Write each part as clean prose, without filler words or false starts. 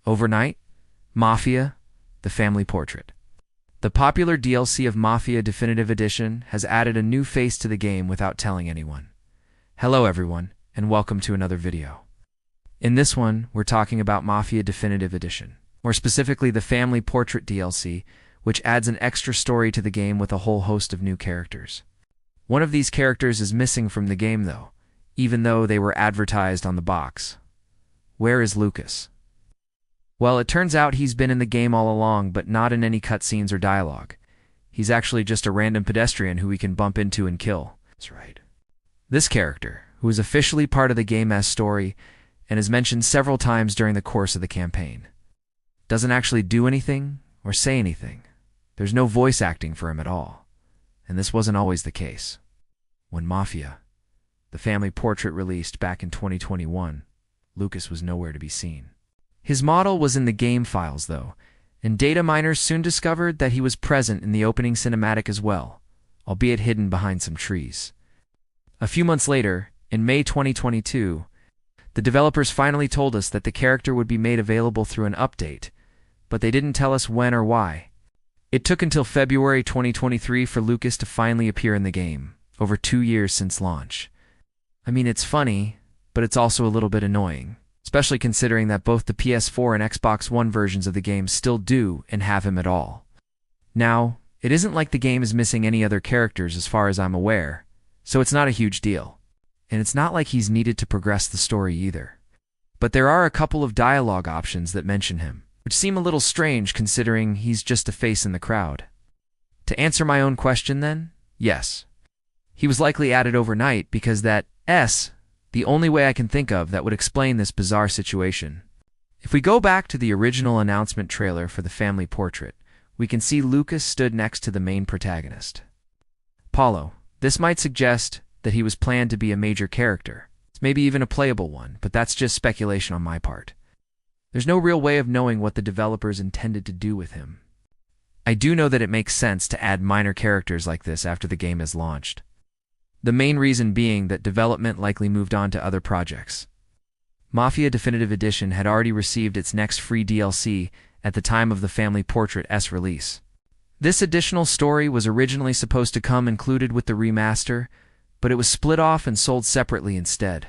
Overnight, Mafia: The Family Portrait. The popular DLC of Mafia Definitive Edition has added a new face to the game without telling anyone. Hello everyone, and welcome to another video. In this one, we're talking about Mafia Definitive Edition, more specifically the Family Portrait DLC, which adds an extra story to the game with a whole host of new characters. One of these characters is missing from the game though, even though they were advertised on the box. Where is Lucas? Well, it turns out he's been in the game all along, but not in any cutscenes or dialogue. He's actually just a random pedestrian who we can bump into and kill. That's right. This character, who is officially part of the game's story and is mentioned several times during the course of the campaign, doesn't actually do anything or say anything. There's no voice acting for him at all. And this wasn't always the case. When Mafia: The Family Portrait released back in 2021, Lucas was nowhere to be seen. His model was in the game files though, and data miners soon discovered that he was present in the opening cinematic as well, albeit hidden behind some trees. A few months later, in May 2022, the developers finally told us that the character would be made available through an update, but they didn't tell us when or why. It took until February 2023 for Lucas to finally appear in the game, over 2 years since launch. I mean, it's funny, but it's also a little bit annoying, especially considering that both the PS4 and Xbox One versions of the game still do and have him at all. Now, it isn't like the game is missing any other characters as far as I'm aware, so it's not a huge deal. And it's not like he's needed to progress the story either. But there are a couple of dialogue options that mention him, which seem a little strange considering he's just a face in the crowd. To answer my own question then, yes. He was likely added overnight because that's the only way I can think of that would explain this bizarre situation. If we go back to the original announcement trailer for the Family Portrait, we can see Lucas stood next to the main protagonist, Paulo. This might suggest that he was planned to be a major character. It's maybe even a playable one, but that's just speculation on my part. There's no real way of knowing what the developers intended to do with him. I do know that it makes sense to add minor characters like this after the game is launched. The main reason being that development likely moved on to other projects. Mafia Definitive Edition had already received its next free DLC at the time of the Family Portrait's release. This additional story was originally supposed to come included with the remaster, but it was split off and sold separately instead.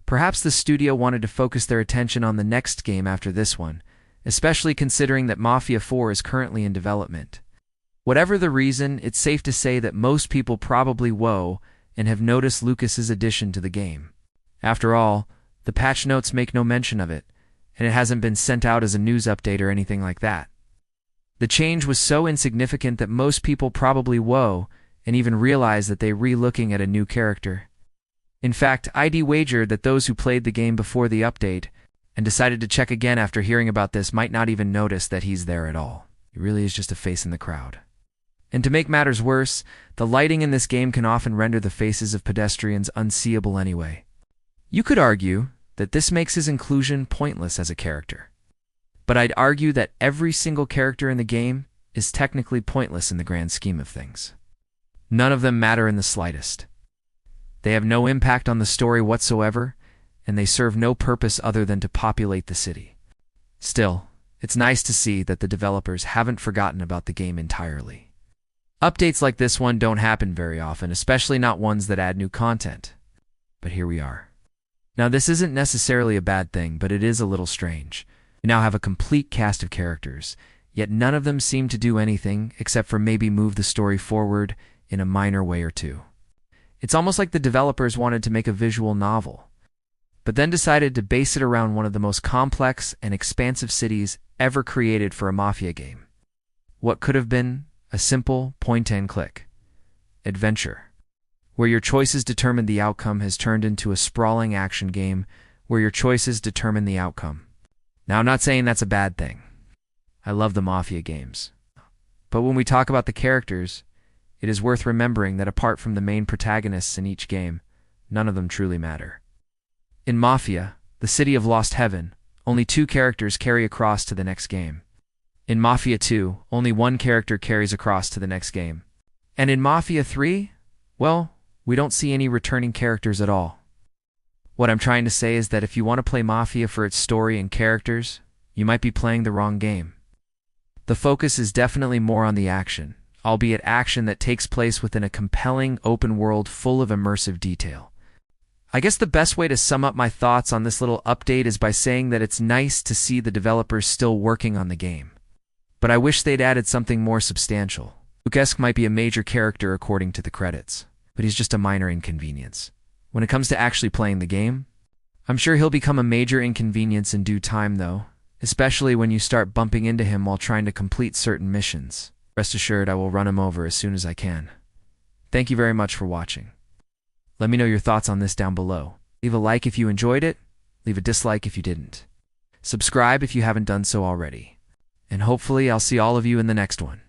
Perhaps the studio wanted to focus their attention on the next game after this one, especially considering that Mafia 4 is currently in development. Whatever the reason, it's safe to say that most people probably and have noticed Lucas's addition to the game. After all, the patch notes make no mention of it, and it hasn't been sent out as a news update or anything like that. The change was so insignificant that most people probably and even realize that they're re-looking at a new character. In fact, I'd wager that those who played the game before the update and decided to check again after hearing about this might not even notice that he's there at all. He really is just a face in the crowd. And to make matters worse, the lighting in this game can often render the faces of pedestrians unseeable anyway. You could argue that this makes his inclusion pointless as a character. But I'd argue that every single character in the game is technically pointless in the grand scheme of things. None of them matter in the slightest. They have no impact on the story whatsoever, and they serve no purpose other than to populate the city. Still, it's nice to see that the developers haven't forgotten about the game entirely. Updates like this one don't happen very often, especially not ones that add new content. But here we are. Now this isn't necessarily a bad thing, but it is a little strange. We now have a complete cast of characters, yet none of them seem to do anything except for maybe move the story forward in a minor way or two. It's almost like the developers wanted to make a visual novel, but then decided to base it around one of the most complex and expansive cities ever created for a Mafia game. What could have been a simple point-and-click adventure, where your choices determined the outcome, has turned into a sprawling action game where your choices determine the outcome. Now, I'm not saying that's a bad thing. I love the Mafia games. But when we talk about the characters, it is worth remembering that apart from the main protagonists in each game, none of them truly matter. In Mafia: The City of Lost Heaven, only 2 characters carry across to the next game. In Mafia 2, only 1 character carries across to the next game. And in Mafia 3, well, we don't see any returning characters at all. What I'm trying to say is that if you want to play Mafia for its story and characters, you might be playing the wrong game. The focus is definitely more on the action, albeit action that takes place within a compelling open world full of immersive detail. I guess the best way to sum up my thoughts on this little update is by saying that it's nice to see the developers still working on the game. But I wish they'd added something more substantial. Lukesk might be a major character according to the credits, but he's just a minor inconvenience. When it comes to actually playing the game, I'm sure he'll become a major inconvenience in due time though, especially when you start bumping into him while trying to complete certain missions. Rest assured I will run him over as soon as I can. Thank you very much for watching. Let me know your thoughts on this down below. Leave a like if you enjoyed it, leave a dislike if you didn't. Subscribe if you haven't done so already. And hopefully I'll see all of you in the next one.